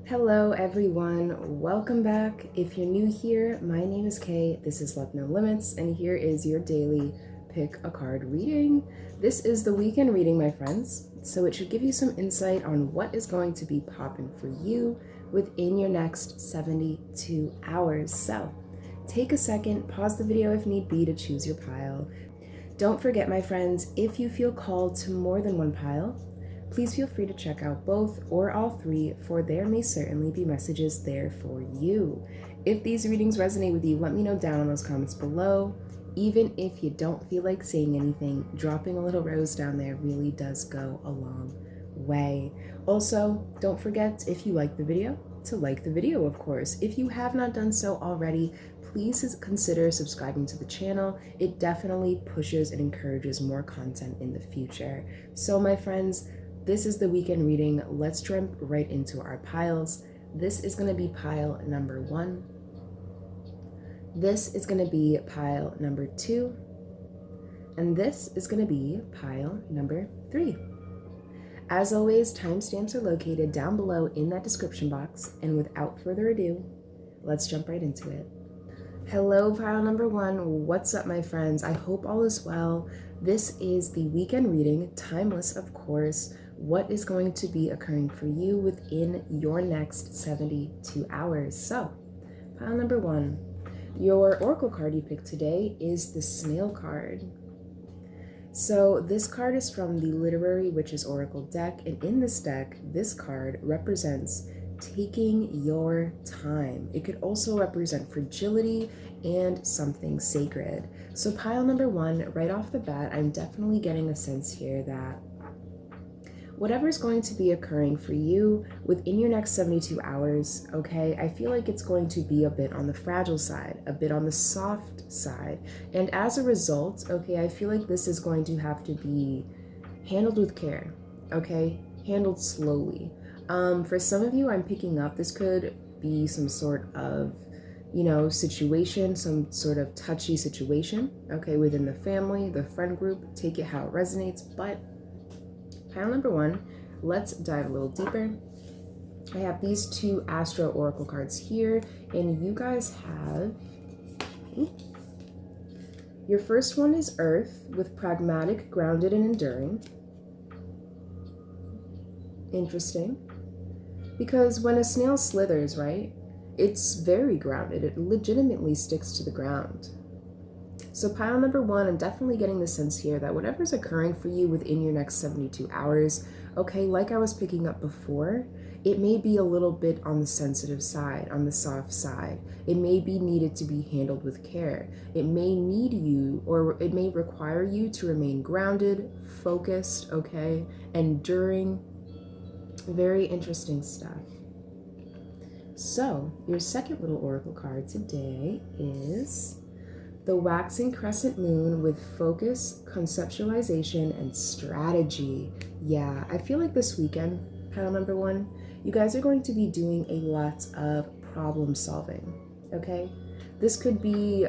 Hello everyone, welcome back. If you're new here, my name is Kay, this is Love No Limits, and here is your daily pick a card reading. This is the weekend reading, my friends, so it should give you some insight on what is going to be popping for you within your next 72 hours. So take a second, pause the video if need be to choose your pile. Don't forget, my friends, if you feel called to more than one pile, please feel free to check out both or all three, for there may certainly be messages there for you. If these readings resonate with you, let me know down in those comments below. Even if you don't feel like saying anything, dropping a little rose down there really does go a long way. Also, don't forget, if you like the video, to like the video, of course. If you have not done so already, please consider subscribing to the channel. It definitely pushes and encourages more content in the future. So my friends, this is the weekend reading. Let's jump right into our piles. This is going to be pile number 1. This is going to be pile number 2. And this is going to be pile number 3. As always, timestamps are located down below in that description box. And without further ado, let's jump right into it. Hello, pile number 1. What's up, my friends? I hope all is well. This is the weekend reading, timeless, of course. What is going to be occurring for you within your next 72 hours? So, pile number 1. Your oracle card you picked today is the Snail card. So this card is from the Literary Witches Oracle deck, and in this deck, this card represents taking your time. It could also represent fragility and something sacred. So pile number 1, right off the bat, I'm definitely getting a sense here that whatever's going to be occurring for you within your next 72 hours, okay, I feel like it's going to be a bit on the fragile side, a bit on the soft side. And as a result, okay, I feel like this is going to have to be handled with care, okay, handled slowly. For some of you, I'm picking up, this could be some sort of, situation, some sort of touchy situation, okay, within the family, the friend group, take it how it resonates. But pile number 1, let's dive a little deeper. I have these 2 Astro Oracle cards here, and you guys have, your first one is Earth, with pragmatic, grounded, and enduring. Interesting. Because when a snail slithers, right, it's very grounded. It legitimately sticks to the ground. So pile number 1, I'm definitely getting the sense here that whatever's occurring for you within your next 72 hours, okay, like I was picking up before, it may be a little bit on the sensitive side, on the soft side. It may be needed to be handled with care. It may need you, or it may require you to remain grounded, focused, okay, enduring. Very interesting stuff. So your second little oracle card today is the Waxing Crescent Moon, with focus, conceptualization, and strategy. Yeah, I feel like this weekend, pile number 1, you guys are going to be doing a lot of problem solving, okay? This could be,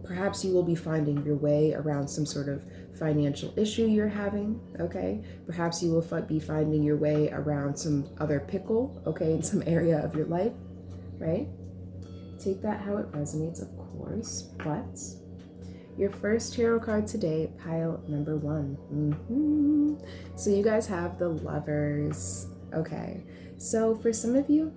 perhaps you will be finding your way around some sort of financial issue you're having, okay? Perhaps you will be finding your way around some other pickle, okay, in some area of your life, right? Take that how it resonates, of course. But your first tarot card today, pile number 1. So you guys have the Lovers. Okay, so for some of you,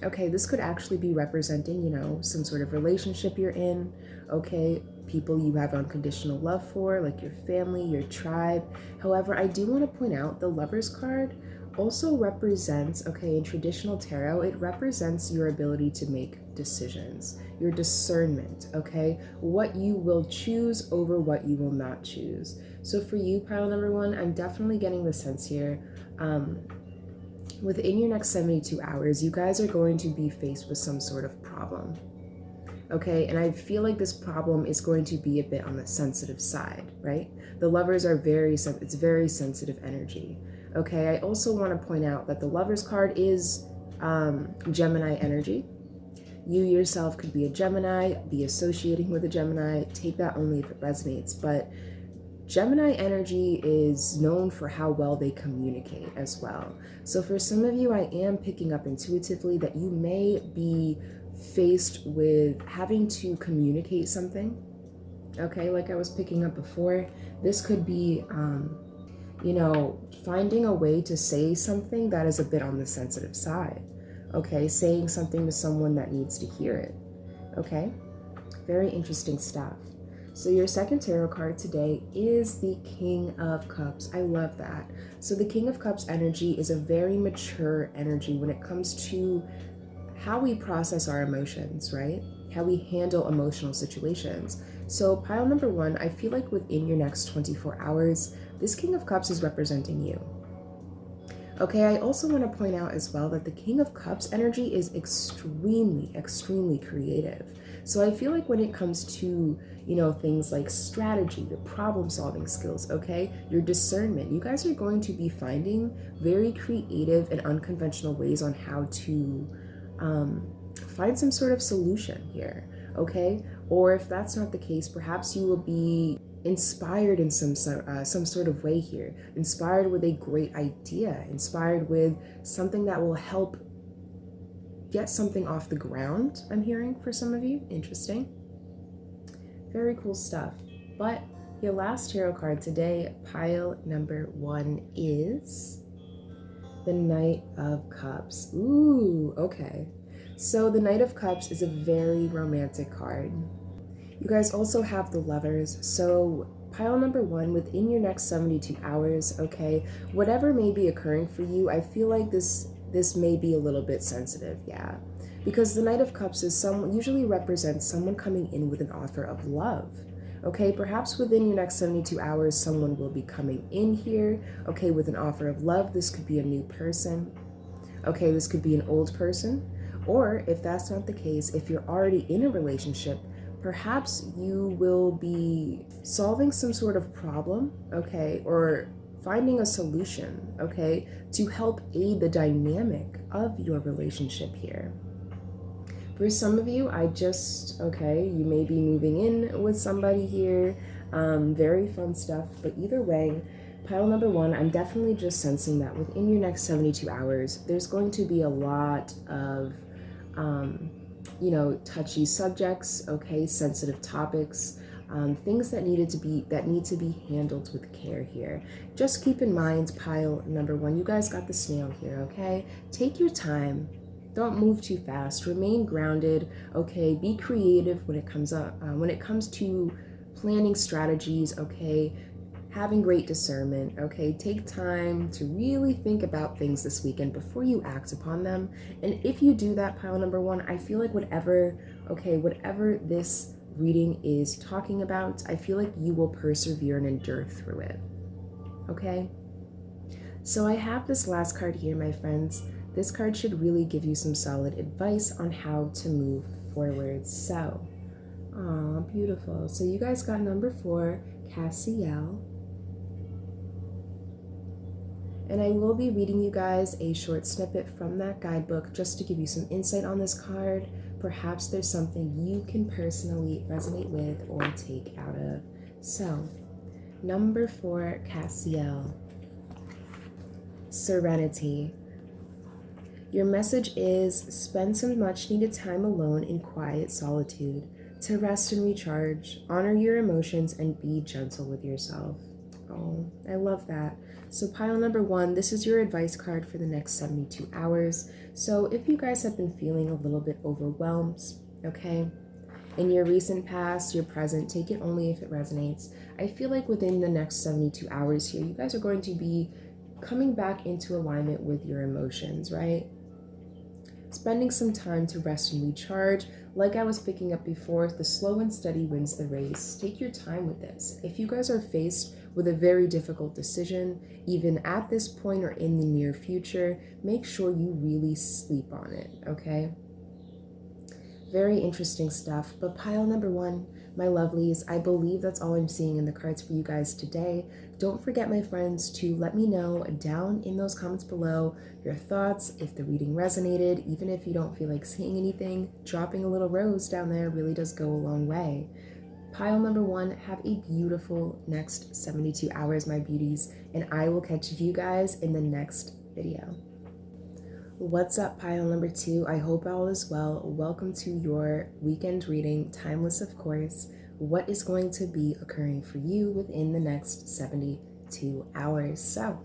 okay, this could actually be representing, some sort of relationship you're in, okay, people you have unconditional love for, like your family, your tribe. However, I do want to point out the Lovers card also represents, okay, in traditional tarot, it represents your ability to make decisions, your discernment, okay, what you will choose over what you will not choose. So for you, pile number 1, I'm definitely getting the sense here, within your next 72 hours, you guys are going to be faced with some sort of problem, okay, and I feel like this problem is going to be a bit on the sensitive side, right? The Lovers are it's very sensitive energy. Okay, I also want to point out that the Lovers card is Gemini energy. You yourself could be a Gemini, be associating with a Gemini. Take that only if it resonates. But Gemini energy is known for how well they communicate as well. So for some of you, I am picking up intuitively that you may be faced with having to communicate something. Okay, like I was picking up before, this could be, finding a way to say something that is a bit on the sensitive side. Okay, saying something to someone that needs to hear it. Okay, very interesting stuff. So your second tarot card today is the King of Cups. I love that. So the King of Cups energy is a very mature energy when it comes to how we process our emotions, right? How we handle emotional situations. So pile number one, I feel like within your next 24 hours, this King of Cups is representing you. Okay, I also want to point out as well that the King of Cups energy is extremely, extremely creative. So I feel like when it comes to, things like strategy, your problem solving skills, okay, your discernment, you guys are going to be finding very creative and unconventional ways on how to find some sort of solution here, okay? Or if that's not the case, perhaps you will be inspired in some sort of way here, inspired with a great idea, inspired with something that will help get something off the ground, I'm hearing for some of you. Interesting. Very cool stuff. But your last tarot card today, pile number one, is the Knight of Cups. Ooh, okay. So the Knight of Cups is a very romantic card. You guys also have the Lovers. So pile number one, within your next 72 hours, okay, whatever may be occurring for you, I feel like this may be a little bit sensitive, yeah. Because the Knight of Cups is usually represents someone coming in with an offer of love. Okay, perhaps within your next 72 hours, someone will be coming in here, okay, with an offer of love. This could be a new person. Okay, this could be an old person. Or if that's not the case, if you're already in a relationship, perhaps you will be solving some sort of problem, okay, or finding a solution, okay, to help aid the dynamic of your relationship here. For some of you, you may be moving in with somebody here, very fun stuff, but either way, pile number one, I'm definitely just sensing that within your next 72 hours, there's going to be a lot of touchy subjects, okay, sensitive topics, things that need to be handled with care here. Just keep in mind, pile number one, you guys got the snail here, okay? Take your time. Don't move too fast. Remain grounded, okay? Be creative when it comes to planning strategies, okay? Having great discernment, okay? Take time to really think about things this weekend before you act upon them. And if you do that, pile number one, I feel like whatever this reading is talking about, I feel like you will persevere and endure through it, okay? So I have this last card here, my friends. This card should really give you some solid advice on how to move forward. So, beautiful. So you guys got number 4, Cashapp. And I will be reading you guys a short snippet from that guidebook just to give you some insight on this card. Perhaps there's something you can personally resonate with or take out of. So, number 4, Cashapp. Serenity. Your message is spend some much needed time alone in quiet solitude to rest and recharge, honor your emotions, and be gentle with yourself. Oh, I love that. So pile number 1, this is your advice card for the next 72 hours. So if you guys have been feeling a little bit overwhelmed, okay, in your recent past, your present, take it only if it resonates. I feel like within the next 72 hours here, you guys are going to be coming back into alignment with your emotions, right? Spending some time to rest and recharge. Like I was picking up before, the slow and steady wins the race. Take your time with this. If you guys are faced with a very difficult decision, even at this point or in the near future, make sure you really sleep on it, okay? Very interesting stuff. But pile number 1, my lovelies, I believe that's all I'm seeing in the cards for you guys today. Don't forget, my friends, to let me know down in those comments below your thoughts, if the reading resonated. Even if you don't feel like saying anything, dropping a little rose down there really does go a long way. Pile number 1, have a beautiful next 72 hours, my beauties, and I will catch you guys in the next video. What's up, pile number 2? I hope all is well. Welcome to your weekend reading, timeless of course. What is going to be occurring for you within the next 72 hours? So,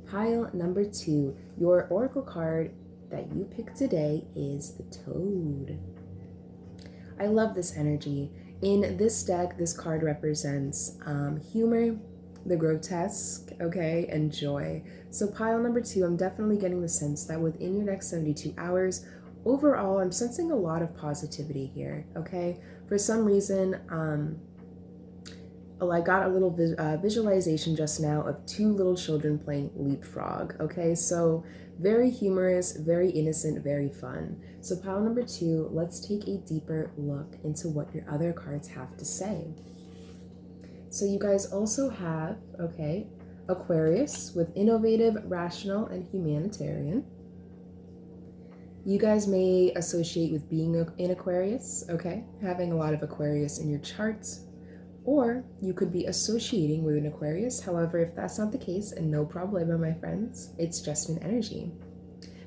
pile number 2, your oracle card that you picked today is the Toad. I love this energy. In this deck, this card represents humor, the grotesque, okay, and joy. So pile number 2, I'm definitely getting the sense that within your next 72 hours, overall, I'm sensing a lot of positivity here, okay? For some reason, I got a little visualization just now of 2 little children playing leapfrog, okay? So very humorous, very innocent, very fun. So pile number 2, let's take a deeper look into what your other cards have to say. So you guys also have, okay, Aquarius with innovative, rational, and humanitarian. You guys may associate with being in Aquarius, okay? Having a lot of Aquarius in your charts. Or you could be associating with an Aquarius. However, if that's not the case, and no problema, my friends, it's just an energy.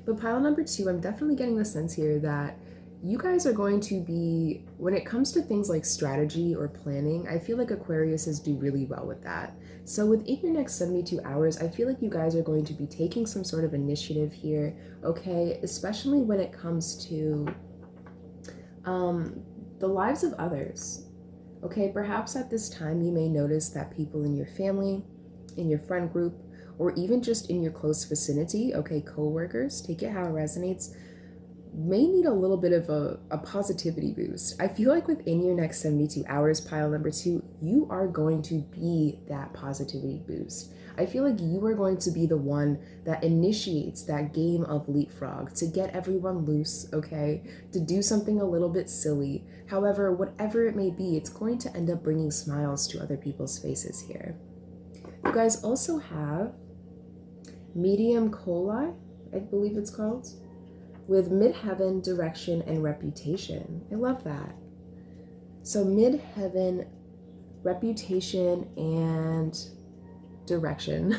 But pile number 2, I'm definitely getting the sense here that you guys are going to be, when it comes to things like strategy or planning, I feel like Aquariuses do really well with that. So within your next 72 hours, I feel like you guys are going to be taking some sort of initiative here, okay? Especially when it comes to the lives of others. Okay, perhaps at this time you may notice that people in your family, in your friend group, or even just in your close vicinity, okay, co-workers, take it how it resonates, may need a little bit of a positivity boost. I feel like within your next 72 hours, pile number 2, you are going to be that positivity boost. I feel like you are going to be the one that initiates that game of leapfrog to get everyone loose, okay? To do something a little bit silly. However, whatever it may be, it's going to end up bringing smiles to other people's faces here. You guys also have Medium Coli, I believe it's called, with midheaven, direction, and reputation. I love that. So midheaven, reputation, and direction.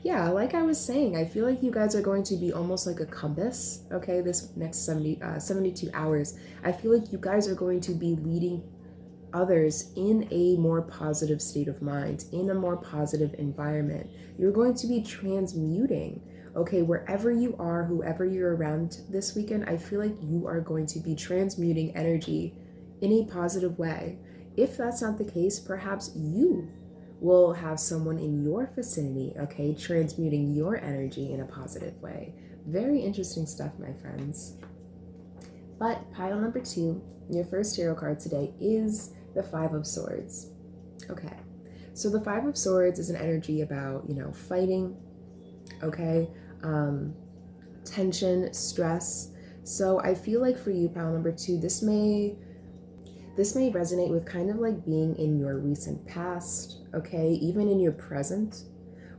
Yeah, like I was saying, I feel like you guys are going to be almost like a compass, okay, this next 72 hours. I feel like you guys are going to be leading others in a more positive state of mind, in a more positive environment. You're going to be transmuting, okay, wherever you are, whoever you're around this weekend, I feel like you are going to be transmuting energy in a positive way. If that's not the case, perhaps you will have someone in your vicinity, okay, transmuting your energy in a positive way. Very interesting stuff, my friends. But pile number 2, your first tarot card today is the 5 of Swords. Okay, so the 5 of Swords is an energy about, you know, fighting, okay, tension, stress. So I feel like for you, pile number 2, this may resonate with kind of like being in your recent past, okay, even in your present.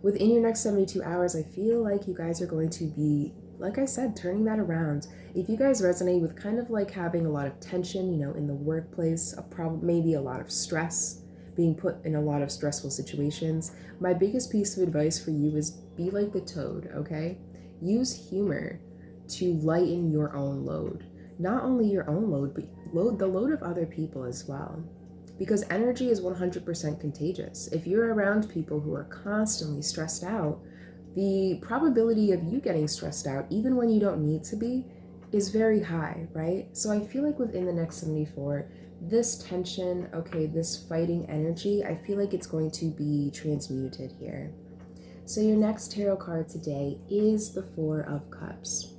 Within your next 72 hours, I feel like you guys are going to be, like I said, turning that around. If you guys resonate with kind of like having a lot of tension, you know, in the workplace, maybe a lot of stress, being put in a lot of stressful situations, my biggest piece of advice for you is be like the Toad, okay? Use humor to lighten your own load. Not only your own load, but the load of other people as well. Because energy is 100% contagious. If you're around people who are constantly stressed out, the probability of you getting stressed out, even when you don't need to be, is very high, right? So I feel like within the next 74, this tension, okay, this fighting energy, I feel like it's going to be transmuted here. So your next tarot card today is the 4 of Cups.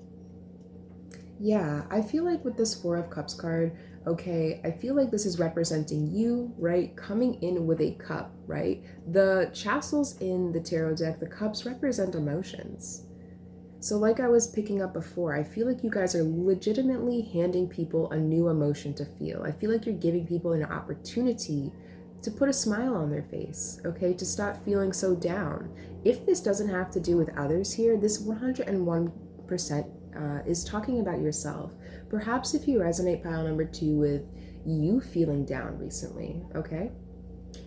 Yeah, I feel like with this 4 of Cups card, okay, I feel like this is representing you, right? Coming in with a cup, right? The tassels in the tarot deck, the cups represent emotions. So like I was picking up before, I feel like you guys are legitimately handing people a new emotion to feel. I feel like you're giving people an opportunity to put a smile on their face, okay? To stop feeling so down. If this doesn't have to do with others here, this 101% is talking about yourself. Perhaps if you resonate, pile number 2, with, you feeling down recently, okay?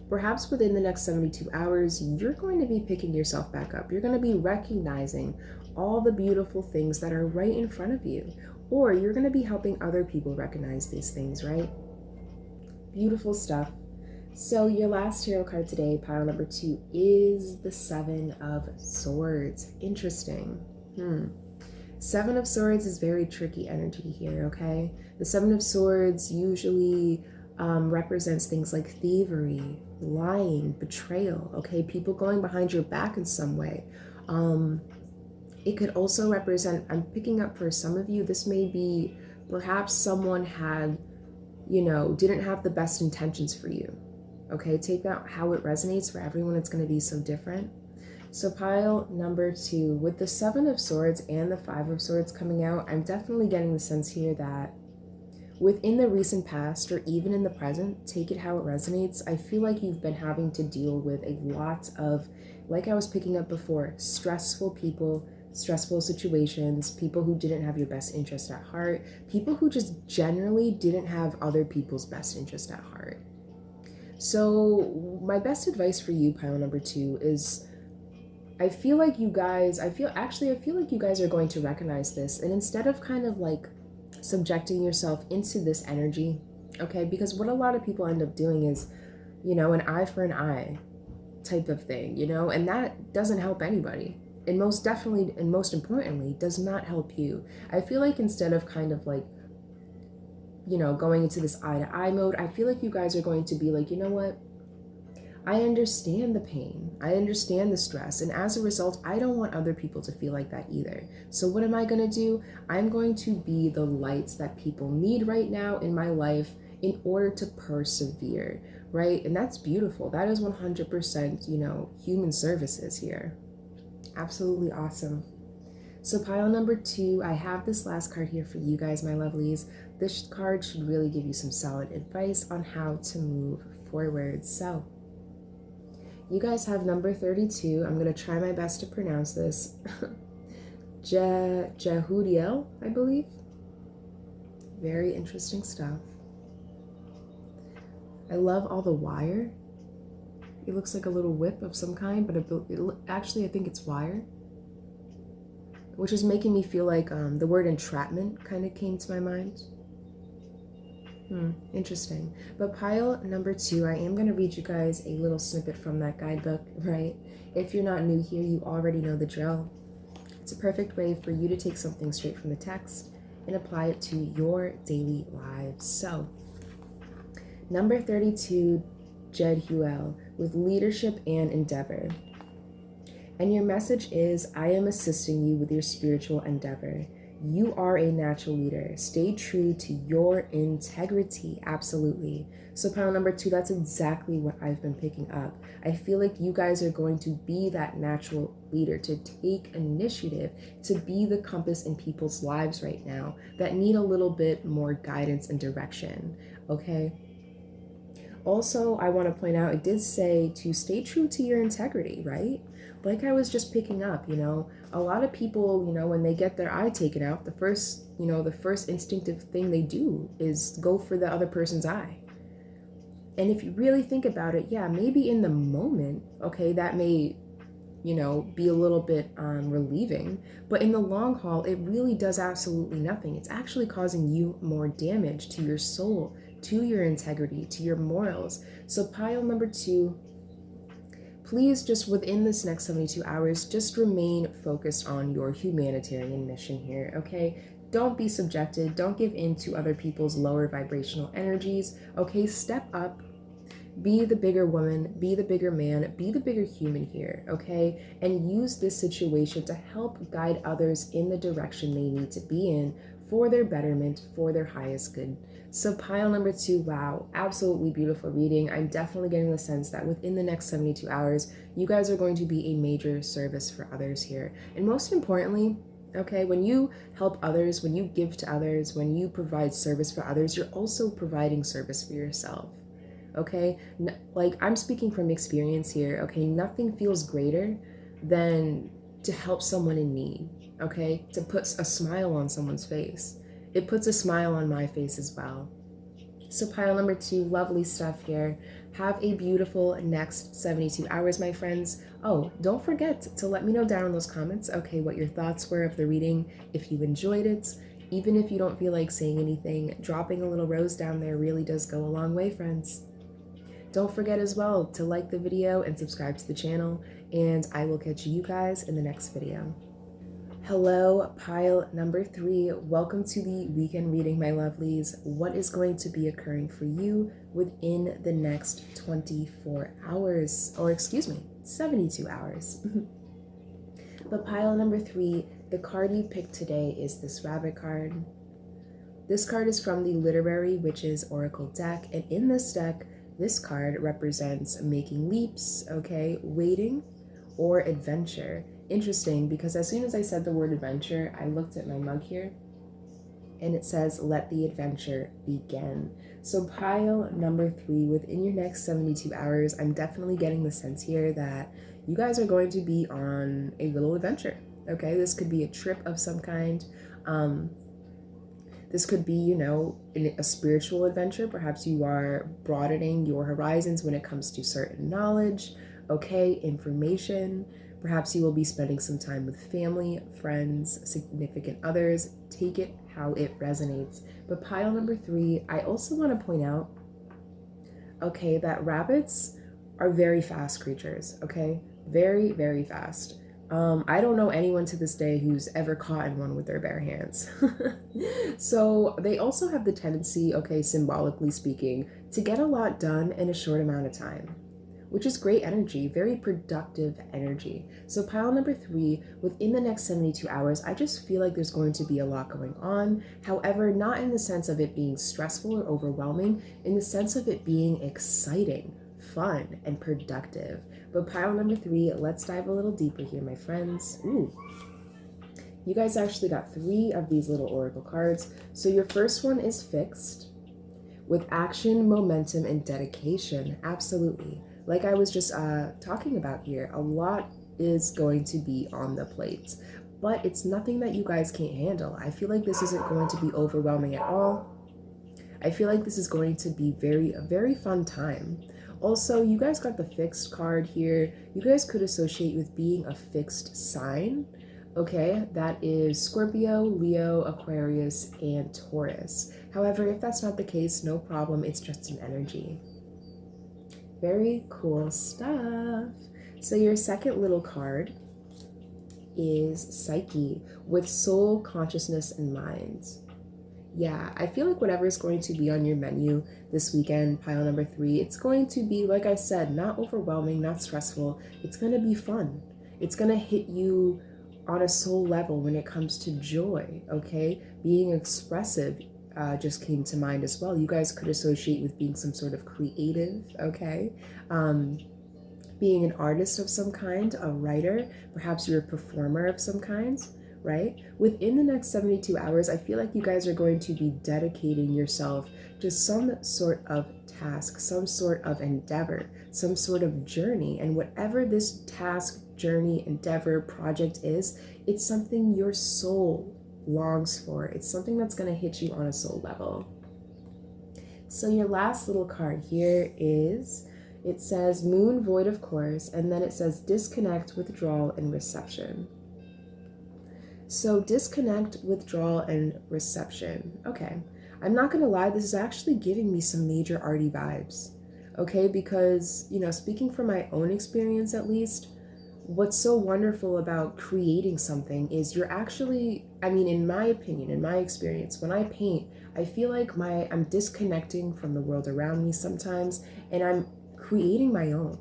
Perhaps within the next 72 hours, you're going to be picking yourself back up. You're going to be recognizing all the beautiful things that are right in front of you, or you're going to be helping other people recognize these things, right? Beautiful stuff. So your last tarot card today, pile number 2, is the 7 of Swords. Interesting. Seven of Swords is very tricky energy here, okay? The 7 of Swords usually represents things like thievery, lying, betrayal, okay? People going behind your back in some way. It could also represent, I'm picking up for some of you, this may be perhaps someone had, didn't have the best intentions for you. Okay, take that how it resonates. For everyone, it's going to be so different. So pile number 2, with the 7 of Swords and the 5 of Swords coming out, I'm definitely getting the sense here that within the recent past or even in the present, take it how it resonates, I feel like you've been having to deal with a lot of, like I was picking up before, stressful people, stressful situations, people who didn't have your best interest at heart, people who just generally didn't have other people's best interest at heart. So my best advice for you, pile number 2, is I feel like you guys are going to recognize this, and instead of kind of like subjecting yourself into this energy, okay, because what a lot of people end up doing is, an eye for an eye type of thing, and that doesn't help anybody. And most definitely, and most importantly, does not help you. I feel like instead of kind of like, going into this eye-to-eye mode, I feel like you guys are going to be like, you know what? I understand the pain. I understand the stress. And as a result, I don't want other people to feel like that either. So what am I going to do? I'm going to be the lights that people need right now in my life in order to persevere, right? And that's beautiful. That is 100%, human services here. Absolutely awesome. So pile number 2, I have this last card here for you guys, my lovelies. This card should really give you some solid advice on how to move forward. So you guys have number 32. I'm going to try my best to pronounce this. Jehudiel, I believe. Very interesting stuff. I love all the wire. It looks like a little whip of some kind, but actually I think it's wire, which is making me feel like the word entrapment kind of came to my mind. Interesting. But pile number 2, I am going to read you guys a little snippet from that guidebook, right? If you're not new here, you already know the drill. It's a perfect way for you to take something straight from the text and apply it to your daily lives. So, number 32, Jedhuel, with leadership and endeavor. And your message is, I am assisting you with your spiritual endeavor. You are a natural leader. Stay true to your integrity. Absolutely. So pile number 2, that's exactly what I've been picking up. I feel like you guys are going to be that natural leader, to take initiative, to be the compass in people's lives right now that need a little bit more guidance and direction. Okay. Also, I want to point out, it did say to stay true to your integrity, right? Like I was just picking up, a lot of people, when they get their eye taken out, the first instinctive thing they do is go for the other person's eye. And if you really think about it, yeah, maybe in the moment, okay, that may, be a little bit relieving, but in the long haul, it really does absolutely nothing. It's actually causing you more damage to your soul, to your integrity, to your morals. So pile number 2, please just within this next 72 hours, just remain focused on your humanitarian mission here, okay? Don't be subjected. Don't give in to other people's lower vibrational energies, okay? Step up. Be the bigger woman, be the bigger man, be the bigger human here, okay? And use this situation to help guide others in the direction they need to be in for their betterment, for their highest good. So pile number 2, wow, absolutely beautiful reading. I'm definitely getting the sense that within the next 72 hours, you guys are going to be a major service for others here. And most importantly, okay, when you help others, when you give to others, when you provide service for others, you're also providing service for yourself. Okay, like I'm speaking from experience here. Okay, nothing feels greater than to help someone in need. Okay, to put a smile on someone's face. It puts a smile on my face as well. So pile number 2, lovely stuff here. Have a beautiful next 72 hours, my friends. Oh, don't forget to let me know down in those comments, okay, what your thoughts were of the reading, if you enjoyed it. Even if you don't feel like saying anything, dropping a little rose down there really does go a long way, friends. Don't forget as well to like the video and subscribe to the channel, and I will catch you guys in the next video. Hello, pile number 3. Welcome to the weekend reading, my lovelies. What is going to be occurring for you within the next 24 hours, or excuse me, 72 hours. But pile number 3, the card you picked today is this rabbit card. This card is from the Literary Witches Oracle deck, and in this deck, this card represents making leaps, okay, waiting, or adventure. Interesting, because as soon as I said the word adventure, I looked at my mug here and it says, let the adventure begin. So pile number 3, within your next 72 hours, I'm definitely getting the sense here that you guys are going to be on a little adventure, okay? This could be a trip of some kind. This could be, you know, a spiritual adventure. Perhaps you are broadening your horizons when it comes to certain knowledge, okay, information. Perhaps you will be spending some time with family, friends, significant others. Take it how it resonates. But pile number 3, I also want to point out, okay, that rabbits are very fast creatures, okay? Very, very fast. I don't know anyone to this day who's ever caught in one with their bare hands. So they also have the tendency, okay, symbolically speaking, to get a lot done in a short amount of time, which is great energy, very productive energy. So pile number 3, within the next 72 hours, I just feel like there's going to be a lot going on. However, not in the sense of it being stressful or overwhelming, in the sense of it being exciting, fun, and productive. But pile number 3, let's dive a little deeper here, my friends. Ooh. You guys actually got 3 of these little oracle cards. So your first one is fixed, with action, momentum, and dedication. Absolutely. Like I was just talking about here, a lot is going to be on the plate, but it's nothing that you guys can't handle. I feel like this isn't going to be overwhelming at all. I feel like this is going to be a very fun time. Also, you guys got the fixed card here. You guys could associate with being a fixed sign. Okay, that is Scorpio, Leo, Aquarius, and Taurus. However, if that's not the case, no problem. It's just an energy. Very cool stuff. So your second little card is Psyche, with soul, consciousness, and minds. Yeah, I feel like whatever is going to be on your menu this weekend, pile number 3, it's going to be, like I said, not overwhelming, not stressful. It's going to be fun. It's going to hit you on a soul level when it comes to joy, okay? Being expressive just came to mind as well. You guys could associate with being some sort of creative, okay? Being an artist of some kind, a writer, perhaps you're a performer of some kind, right? Within the next 72 hours, I feel like you guys are going to be dedicating yourself to some sort of task, some sort of endeavor, some sort of journey. And whatever this task, journey, endeavor, project is, it's something your soul longs for. It's something that's going to hit you on a soul level. So your last little card here is, it says moon, void, of course, and then it says disconnect, withdrawal, and reception. So disconnect, withdrawal, and reception. Okay, I'm not gonna lie, this is actually giving me some major arty vibes. Okay, because, you know, speaking from my own experience at least, what's so wonderful about creating something is you're actually, I mean, in my opinion, in my experience, when I paint, I feel like I'm disconnecting from the world around me sometimes, and I'm creating my own,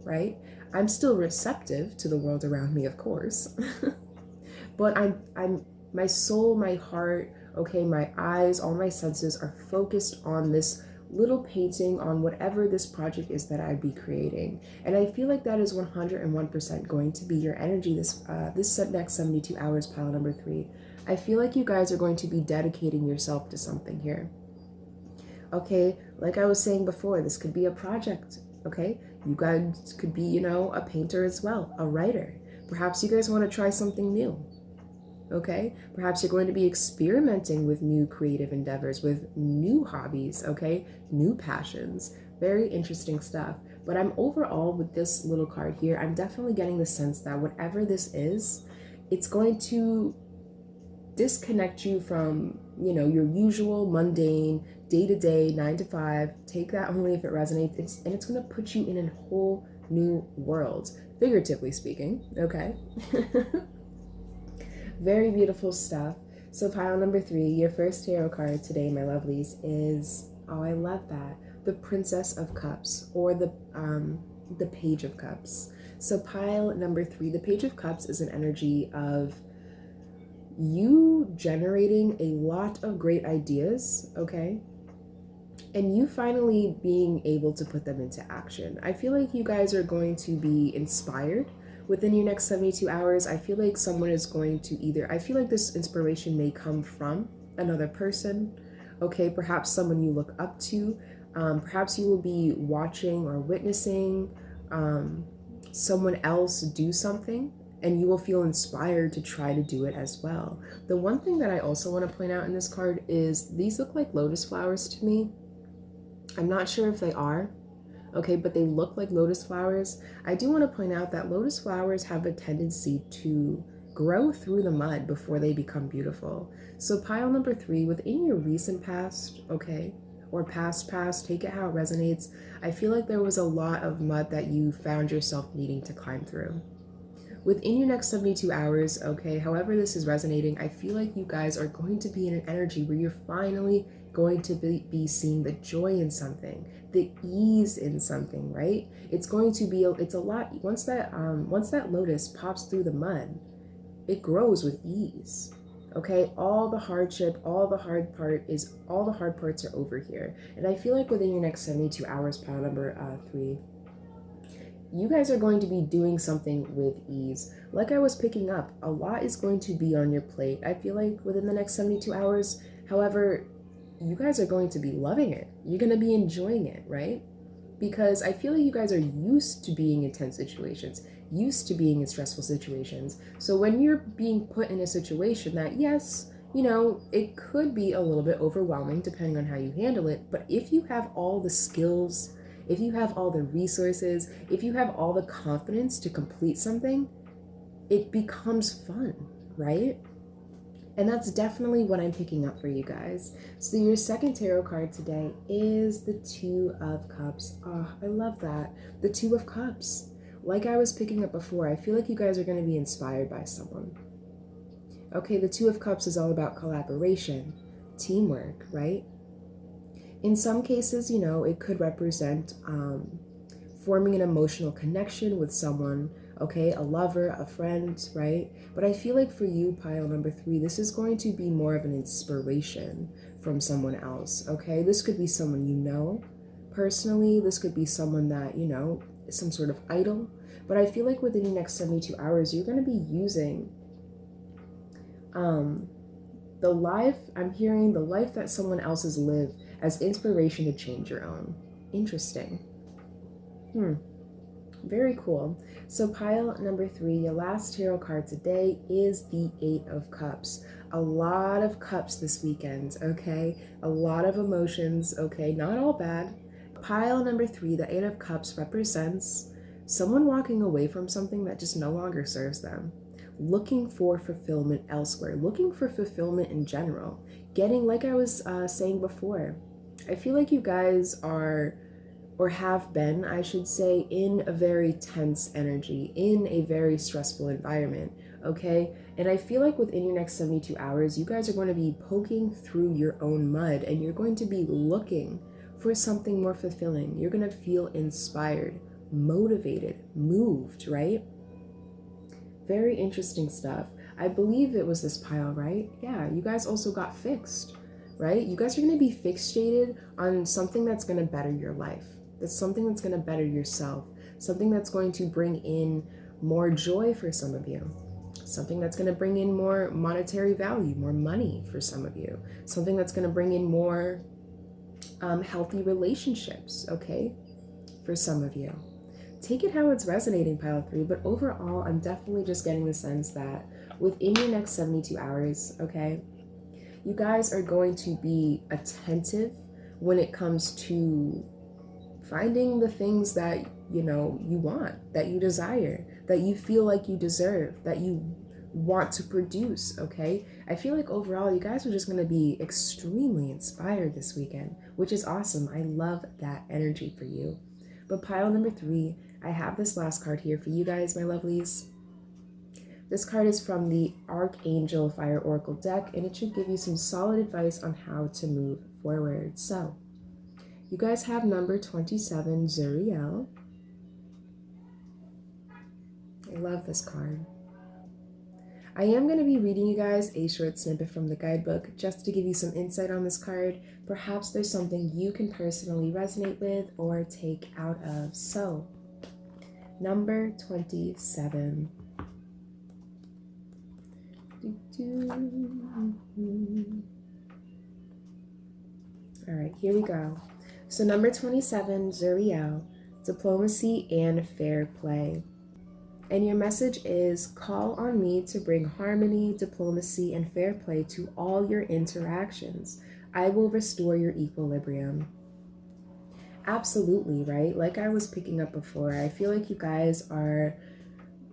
right? I'm still receptive to the world around me, of course. But I'm my soul, my heart, okay, my eyes, all my senses are focused on this little painting, on whatever this project is that I'd be creating. And I feel like that is 101% going to be your energy this next 72 hours, pile number 3. I feel like you guys are going to be dedicating yourself to something here. Okay, like I was saying before, this could be a project, okay? You guys could be, you know, a painter as well, a writer. Perhaps you guys want to try something new. okay? Perhaps you're going to be experimenting with new creative endeavors, with new hobbies, okay? New passions. Very interesting stuff. But I'm overall, with this little card here, I'm definitely getting the sense that whatever this is, it's going to disconnect you from, your usual mundane day-to-day 9 to 5. Take that only if it resonates, and it's going to put you in a whole new world, figuratively speaking, okay? Very beautiful stuff. So pile number 3, your first tarot card today, my lovelies, is, oh, I love that, the Princess of Cups, or the Page of Cups. So pile number 3, the Page of Cups is an energy of you generating a lot of great ideas, okay? And you finally being able to put them into action. I feel like you guys are going to be inspired within your next 72 hours. I feel like someone is going to I feel like this inspiration may come from another person, okay? Perhaps someone you look up to. Perhaps you will be watching or witnessing someone else do something, and you will feel inspired to try to do it as well. The one thing that I also want to point out in this card is these look like lotus flowers to me. I'm not sure if they are, okay, but they look like lotus flowers. I do want to point out that lotus flowers have a tendency to grow through the mud before they become beautiful. So pile number 3, within your recent past, okay, or past, take it how it resonates. I feel like there was a lot of mud that you found yourself needing to climb through. Within your next 72 hours, okay, however this is resonating, I feel like you guys are going to be in an energy where you're finally going to be seeing the joy in something, the ease in something, right? It's going to be, it's a lot, once that lotus pops through the mud, it grows with ease, okay? All the hardship, all the hard parts are over here. And I feel like within your next 72 hours, pile number 3, you guys are going to be doing something with ease. Like I was picking up, a lot is going to be on your plate, I feel like, within the next 72 hours. However, you guys are going to be loving it. You're going to be enjoying it, right? Because I feel like you guys are used to being in tense situations, used to being in stressful situations. So when you're being put in a situation that, yes, it could be a little bit overwhelming depending on how you handle it, but if you have all the skills, if you have all the resources, if you have all the confidence to complete something, it becomes fun, right? And that's definitely what I'm picking up for you guys. So your second tarot card today is the Two of Cups. Oh, I love that. The Two of Cups. Like I was picking up before, I feel like you guys are going to be inspired by someone. Okay, the Two of Cups is all about collaboration, teamwork, right? In some cases, it could represent forming an emotional connection with someone, okay, a lover, a friend, right? But I feel like for you, pile number 3, this is going to be more of an inspiration from someone else, okay? This could be someone you know personally. This could be someone that, some sort of idol. But I feel like within the next 72 hours, you're going to be using I'm hearing the life that someone else has lived as inspiration to change your own. Interesting. Very cool. So pile number 3, your last tarot card today is the 8 of Cups. A lot of cups this weekend, okay? A lot of emotions, okay? Not all bad. Pile number 3, the 8 of Cups represents someone walking away from something that just no longer serves them. Looking for fulfillment elsewhere, looking for fulfillment in general. Getting, like I was saying before, I feel like you guys are, or have been, I should say, in a very tense energy, in a very stressful environment, okay? And I feel like within your next 72 hours, you guys are going to be poking through your own mud, and you're going to be looking for something more fulfilling. You're going to feel inspired, motivated, moved, right? Very interesting stuff. I believe it was this pile, right? Yeah, you guys also got fixed, right? You guys are going to be fixated on something that's going to better your life. That's something that's going to better yourself. Something that's going to bring in more joy for some of you. Something that's going to bring in more monetary value, more money for some of you. Something that's going to bring in more healthy relationships, okay, for some of you. Take it how it's resonating, pile 3, but overall, I'm definitely just getting the sense that within your next 72 hours, okay, you guys are going to be attentive when it comes to finding the things that, you know, you want, that you desire, that you feel like you deserve, that you want to produce, okay? I feel like overall you guys are just going to be extremely inspired this weekend, which is awesome. I love that energy for you. But pile number 3, I have this last card here for you guys, my lovelies. This card is from the Archangel Fire Oracle deck, and it should give you some solid advice on how to move forward. So, you guys have number 27, Zuriel. I love this card. I am going to be reading you guys a short snippet from the guidebook just to give you some insight on this card. Perhaps there's something you can personally resonate with or take out of. So, number 27. All right, here we go. So number 27, Zuriel, diplomacy and fair play. And your message is, call on me to bring harmony, diplomacy, and fair play to all your interactions. I will restore your equilibrium. Absolutely, right? Like I was picking up before, I feel like you guys are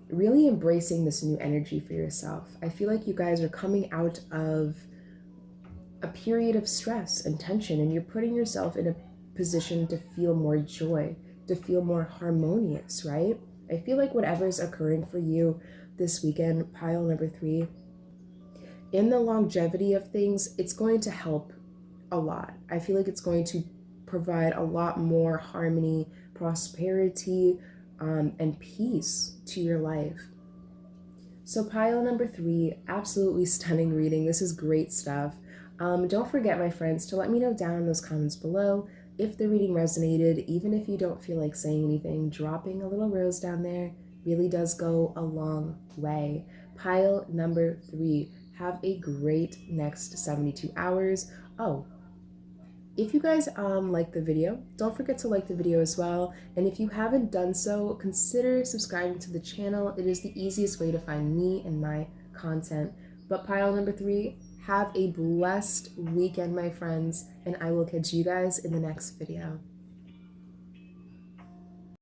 really embracing this new energy for yourself. I feel like you guys are coming out of a period of stress and tension, and you're putting yourself in a position to feel more joy, to feel more harmonious, right? I feel like whatever's occurring for you this weekend, pile number 3, in the longevity of things, it's going to help a lot. I feel like it's going to provide a lot more harmony, prosperity, and peace to your life. So pile number 3, absolutely stunning reading. This is great stuff. Don't forget, my friends, to let me know down in those comments below if the reading resonated. Even if you don't feel like saying anything, dropping a little rose down there really does go a long way. Pile number 3, have a great next 72 hours. Oh, if you guys like the video, don't forget to like the video as well. And if you haven't done so, consider subscribing to the channel. It is the easiest way to find me and my content. But pile number 3, have a blessed weekend, my friends, and I will catch you guys in the next video.